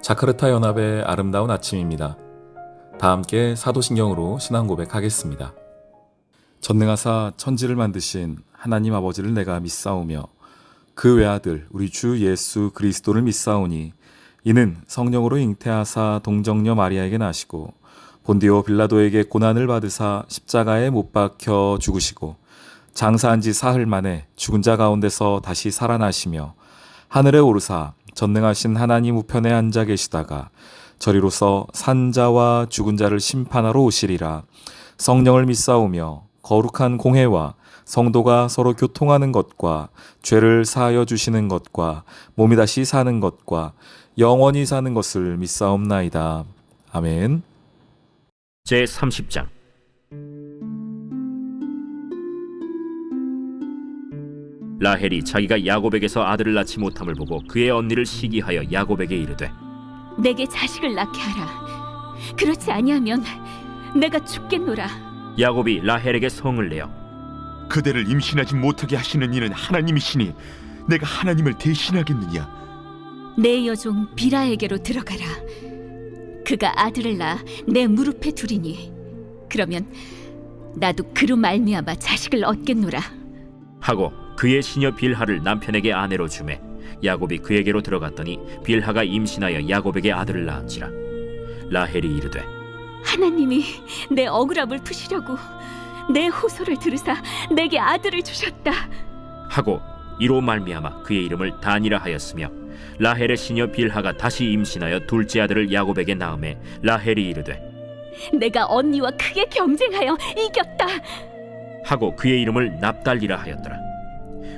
자카르타 연합의 아름다운 아침입니다. 다 함께 사도신경으로 신앙 고백하겠습니다. 전능하사 천지를 만드신 하나님 아버지를 내가 믿사오며 그 외아들 우리 주 예수 그리스도를 믿사오니 이는 성령으로 잉태하사 동정녀 마리아에게 나시고 본디오 빌라도에게 고난을 받으사 십자가에 못 박혀 죽으시고 장사한 지 사흘 만에 죽은 자 가운데서 다시 살아나시며 하늘에 오르사 전능하신 하나님 우편에 앉아 계시다가 저리로서 산자와 죽은 자를 심판하러 오시리라. 성령을 믿사오며 거룩한 공회와 성도가 서로 교통하는 것과 죄를 사하여 주시는 것과 몸이 다시 사는 것과 영원히 사는 것을 믿사옵나이다. 아멘. 제30장 라헬이 자기가 야곱에게서 아들을 낳지 못함을 보고 그의 언니를 시기하여 야곱에게 이르되 내게 자식을 낳게 하라. 그렇지 아니하면 내가 죽겠노라. 야곱이 라헬에게 성을 내어 그대를 임신하지 못하게 하시는 이는 하나님이시니 내가 하나님을 대신하겠느냐? 내 여종 비라에게로 들어가라. 그가 아들을 낳아 내 무릎에 두리니 그러면 나도 그로 말미암아 자식을 얻겠노라. 하고 그의 시녀 빌하를 남편에게 아내로 주매 야곱이 그에게로 들어갔더니 빌하가 임신하여 야곱에게 아들을 낳은지라. 라헬이 이르되 하나님이 내 억울함을 푸시려고 내 호소를 들으사 내게 아들을 주셨다. 하고 이로 말미암아 그의 이름을 단이라 하였으며 라헬의 시녀 빌하가 다시 임신하여 둘째 아들을 야곱에게 낳음에 라헬이 이르되 내가 언니와 크게 경쟁하여 이겼다. 하고 그의 이름을 납달리라 하였더라.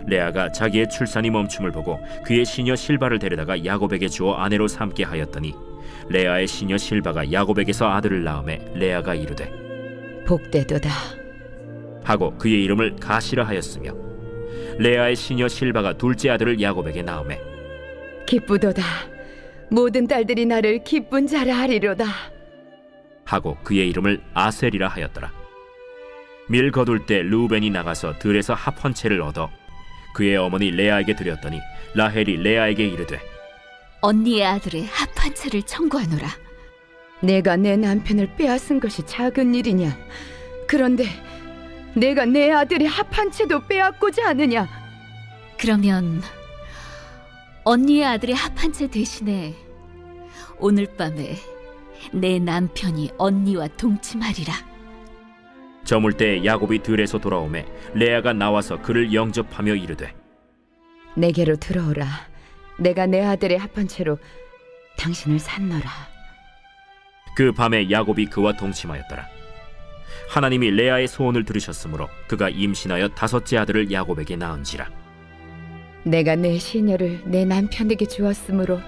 레아가 자기의 출산이 멈춤을 보고 그의 시녀 실바를 데려다가 야곱에게 주어 아내로 삼게 하였더니 레아의 시녀 실바가 야곱에게서 아들을 낳음에 레아가 이르되 복되도다 하고 그의 이름을 가시라 하였으며 레아의 시녀 실바가 둘째 아들을 야곱에게 낳음에 기쁘도다 모든 딸들이 나를 기쁜 자라 하리로다 하고 그의 이름을 아셀이라 하였더라. 밀 거둘 때 르우벤이 나가서 들에서 합 한 채를 얻어 그의 어머니 레아에게 드렸더니 라헬이 레아에게 이르되 언니의 아들의 합 한 채를 청구하노라. 내가 내 남편을 빼앗은 것이 작은 일이냐? 그런데 내가 내 아들의 합 한 채도 빼앗고자 하느냐? 그러면 언니의 아들의 합 한 채 대신에 오늘 밤에 내 남편이 언니와 동침하리라. 저물 때 야곱이 들에서 돌아오매 레아가 나와서 그를 영접하며 이르되 내게로 들어오라. 내가 내 아들의 합 한 채로 당신을 산노라. 그 밤에 야곱이 그와 동침하였더라. 하나님이 레아의 소원을 들으셨으므로 그가 임신하여 다섯째 아들을 야곱에게 낳은지라. 내가 내 시녀를 내 남편에게 주었으므로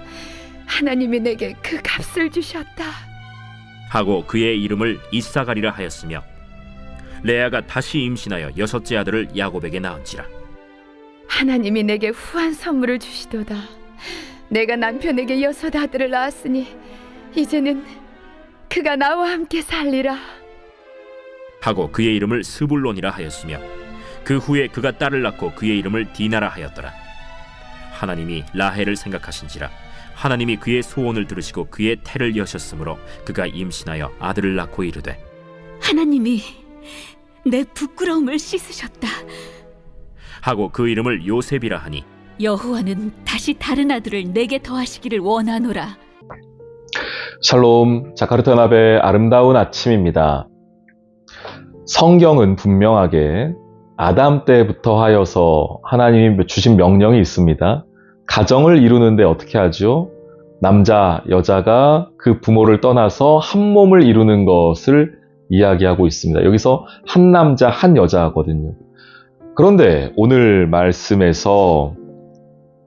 하나님이 내게 그 값을 주셨다. 하고 그의 이름을 이사가리라 하였으며 레아가 다시 임신하여 여섯째 아들을 야곱에게 낳은지라. 하나님이 내게 후한 선물을 주시도다. 내가 남편에게 여섯 아들을 낳았으니 이제는 그가 나와 함께 살리라. 하고 그의 이름을 스불론이라 하였으며 그 후에 그가 딸을 낳고 그의 이름을 디나라 하였더라. 하나님이 라헬을 생각하신지라 하나님이 그의 소원을 들으시고 그의 태를 여셨으므로 그가 임신하여 아들을 낳고 이르되 하나님이 내 부끄러움을 씻으셨다. 하고 그 이름을 요셉이라 하니 여호와는 다시 다른 아들을 내게 더하시기를 원하노라. 샬롬, 자카르타 연합의 아름다운 아침입니다. 성경은 분명하게 아담 때부터 하여서 하나님이 주신 명령이 있습니다. 가정을 이루는데 어떻게 하죠? 남자, 여자가 그 부모를 떠나서 한 몸을 이루는 것을 이야기하고 있습니다. 여기서 한 남자, 한 여자거든요. 그런데 오늘 말씀에서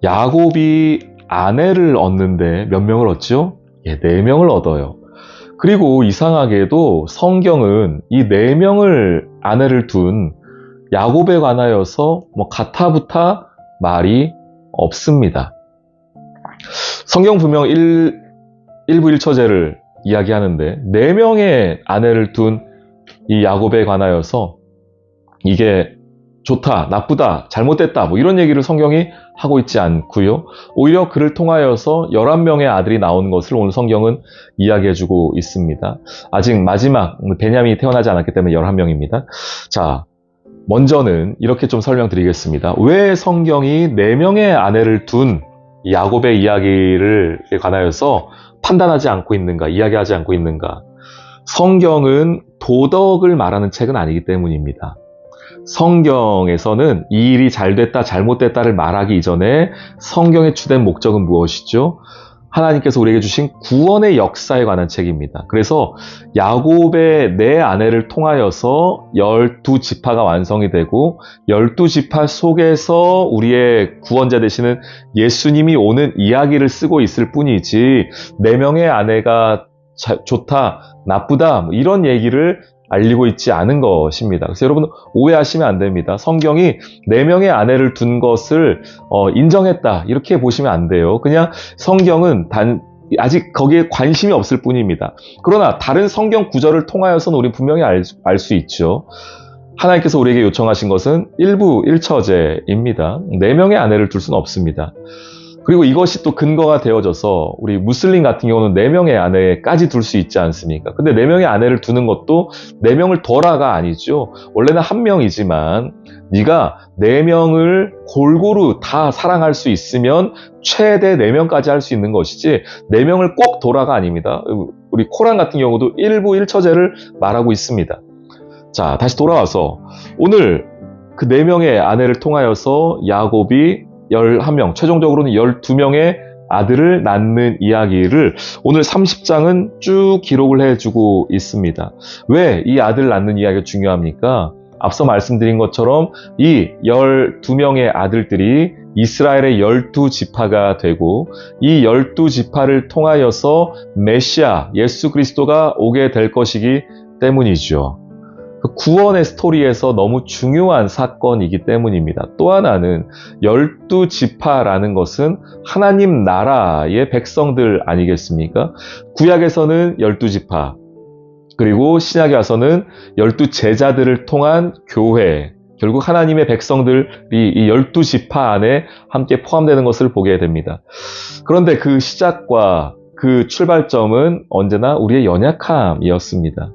야곱이 아내를 얻는데 몇 명을 얻죠? 4명을 얻어요. 그리고 이상하게도 성경은 이 4명을 아내를 둔 야곱에 관하여서 가타부타 말이 없습니다. 성경 분명 1부 1처제를 이야기하는데 4명의 아내를 둔 이 야곱에 관하여서 이게 좋다, 나쁘다, 잘못됐다 뭐 이런 얘기를 성경이 하고 있지 않고요. 오히려 그를 통하여서 11명의 아들이 나온 것을 오늘 성경은 이야기해주고 있습니다. 아직 마지막 베냐민이 태어나지 않았기 때문에 11명입니다. 자, 먼저는 이렇게 좀 설명드리겠습니다. 왜 성경이 4명의 아내를 둔 야곱의 이야기를 관하여서 판단하지 않고 있는가, 이야기하지 않고 있는가? 성경은 도덕을 말하는 책은 아니기 때문입니다. 성경에서는 이 일이 잘됐다, 잘못됐다를 말하기 이전에 성경의 주된 목적은 무엇이죠? 하나님께서 우리에게 주신 구원의 역사에 관한 책입니다. 그래서 야곱의 4아내를 통하여서 12지파가 완성이 되고 12지파 속에서 우리의 구원자 되시는 예수님이 오는 이야기를 쓰고 있을 뿐이지 4명의 아내가 좋다, 나쁘다 뭐 이런 얘기를 알리고 있지 않은 것입니다. 그래서 여러분 오해하시면 안 됩니다. 성경이 4명의 아내를 둔 것을 인정했다 이렇게 보시면 안 돼요. 그냥 성경은 아직 거기에 관심이 없을 뿐입니다. 그러나 다른 성경 구절을 통하여서는 우리 분명히 알 수 있죠. 하나님께서 우리에게 요청하신 것은 일부 일처제입니다. 4명의 아내를 둘 수는 없습니다. 그리고 이것이 또 근거가 되어져서 우리 무슬림 같은 경우는 4명의 아내까지 둘 수 있지 않습니까? 근데 4명의 아내를 두는 것도 4명을 덜아가 아니죠. 원래는 1명이지만 네가 4명을 골고루 다 사랑할 수 있으면 최대 4명까지 할 수 있는 것이지 4명을 꼭 덜아가 아닙니다. 우리 코란 같은 경우도 일부 일처제를 말하고 있습니다. 자, 다시 돌아와서 오늘 그 4명의 아내를 통하여서 야곱이 11명, 최종적으로는 12명의 아들을 낳는 이야기를 오늘 30장은 쭉 기록을 해주고 있습니다. 왜 이 아들 낳는 이야기가 중요합니까? 앞서 말씀드린 것처럼 이 12명의 아들들이 이스라엘의 12지파가 되고 이 12지파를 통하여서 메시아, 예수 그리스도가 오게 될 것이기 때문이죠. 그 구원의 스토리에서 너무 중요한 사건이기 때문입니다. 또 하나는 12지파라는 것은 하나님 나라의 백성들 아니겠습니까? 구약에서는 12지파, 그리고 신약에 와서는 12제자들을 통한 교회, 결국 하나님의 백성들이 이 12지파 안에 함께 포함되는 것을 보게 됩니다. 그런데 그 시작과 그 출발점은 언제나 우리의 연약함이었습니다.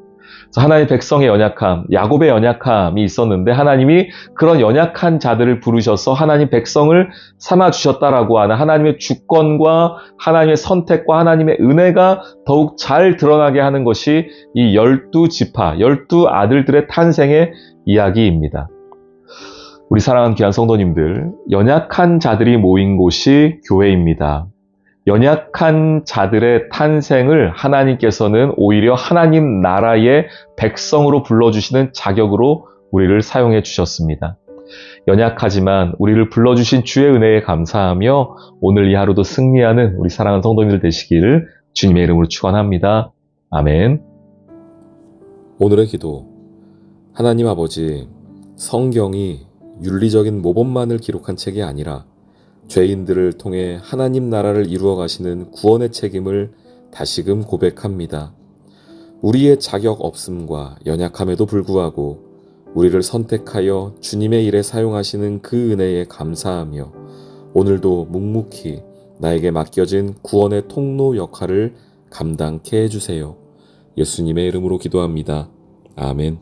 하나님의 백성의 연약함, 야곱의 연약함이 있었는데 하나님이 그런 연약한 자들을 부르셔서 하나님 백성을 삼아주셨다라고 하는 하나님의 주권과 하나님의 선택과 하나님의 은혜가 더욱 잘 드러나게 하는 것이 이 12지파, 12아들들의 탄생의 이야기입니다. 우리 사랑하는 귀한 성도님들, 연약한 자들이 모인 곳이 교회입니다. 연약한 자들의 탄생을 하나님께서는 오히려 하나님 나라의 백성으로 불러주시는 자격으로 우리를 사용해 주셨습니다. 연약하지만 우리를 불러주신 주의 은혜에 감사하며 오늘 이 하루도 승리하는 우리 사랑하는 성도님들 되시기를 주님의 이름으로 축원합니다. 아멘. 오늘의 기도. 하나님 아버지, 성경이 윤리적인 모범만을 기록한 책이 아니라 죄인들을 통해 하나님 나라를 이루어 가시는 구원의 책임을 다시금 고백합니다. 우리의 자격 없음과 연약함에도 불구하고 우리를 선택하여 주님의 일에 사용하시는 그 은혜에 감사하며 오늘도 묵묵히 나에게 맡겨진 구원의 통로 역할을 감당케 해주세요. 예수님의 이름으로 기도합니다. 아멘.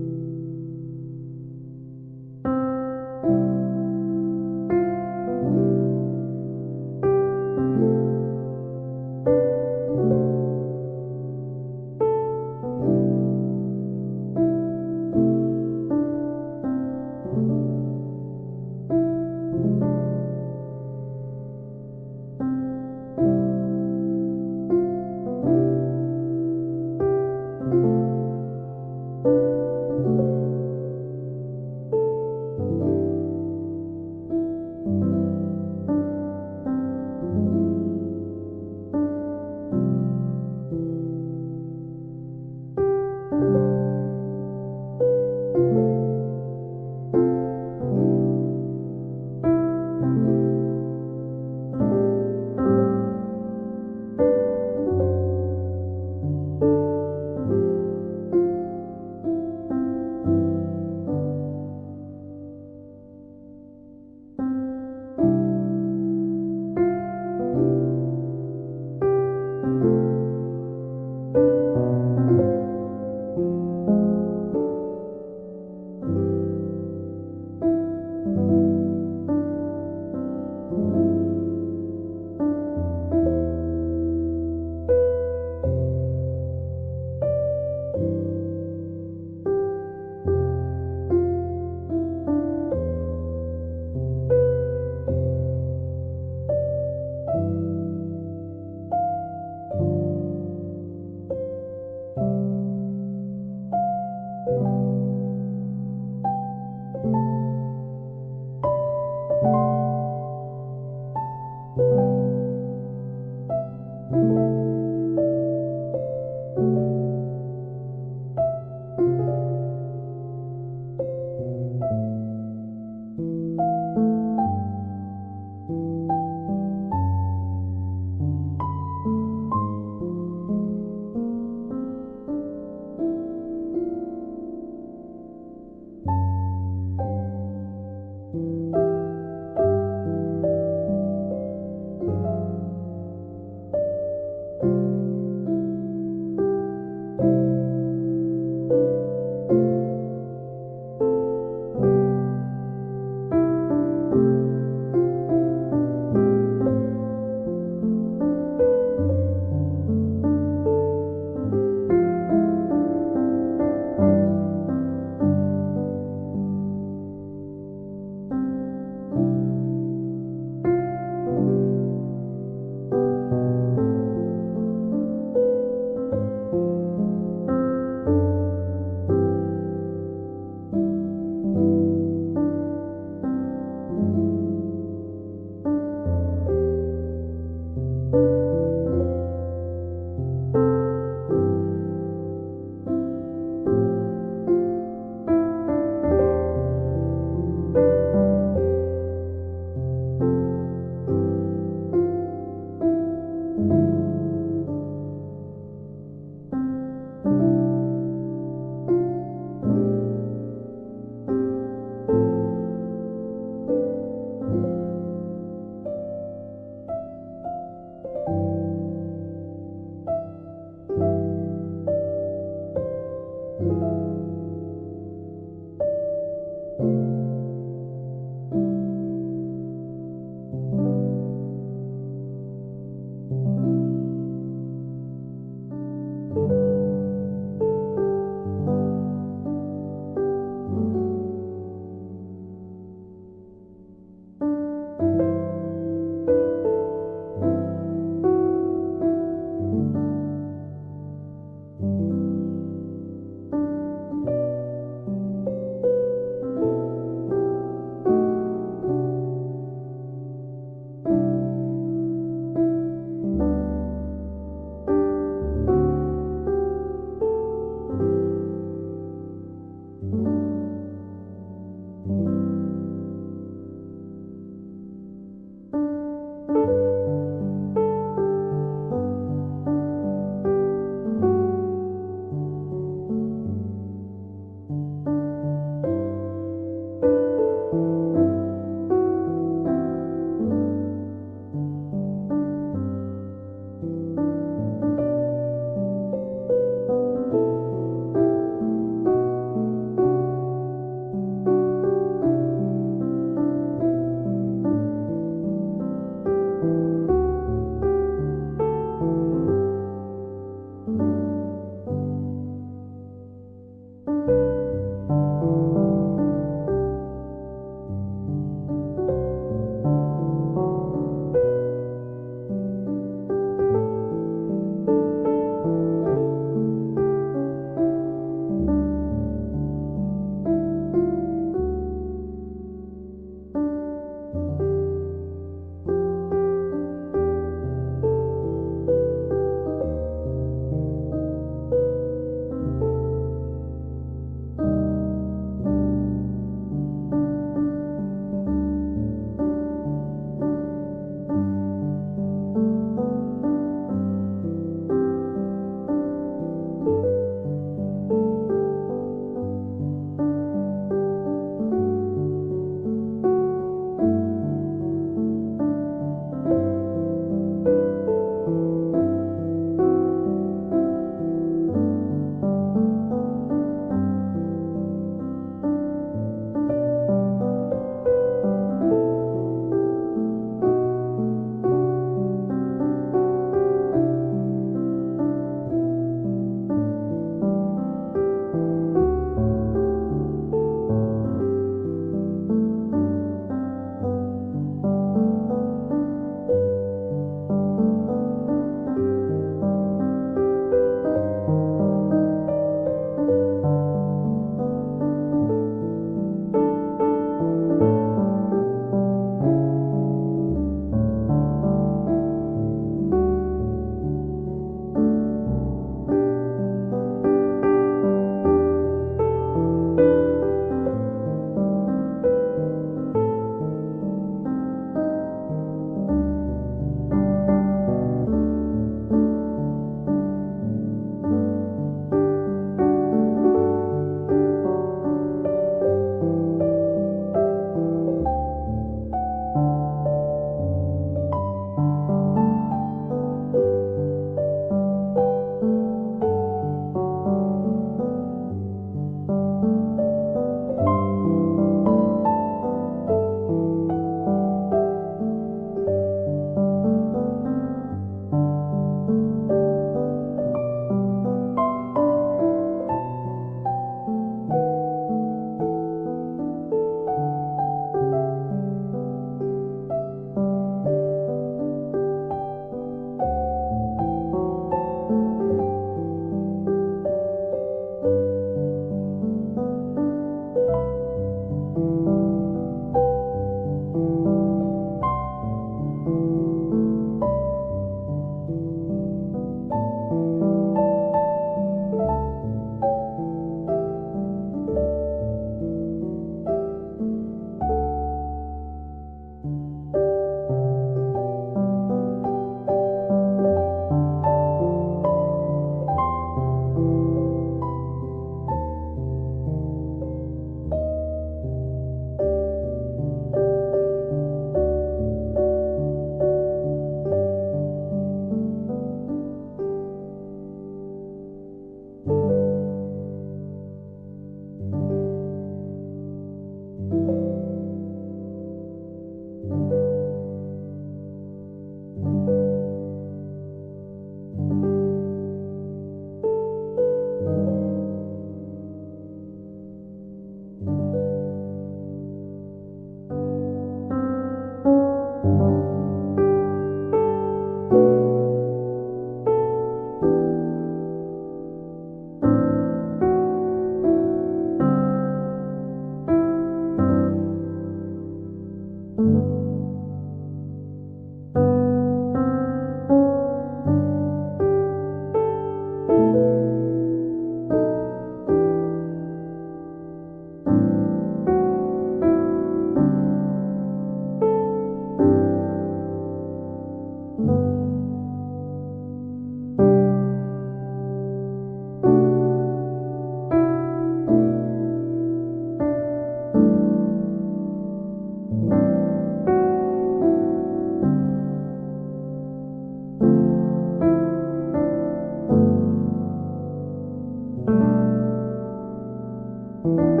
아멘.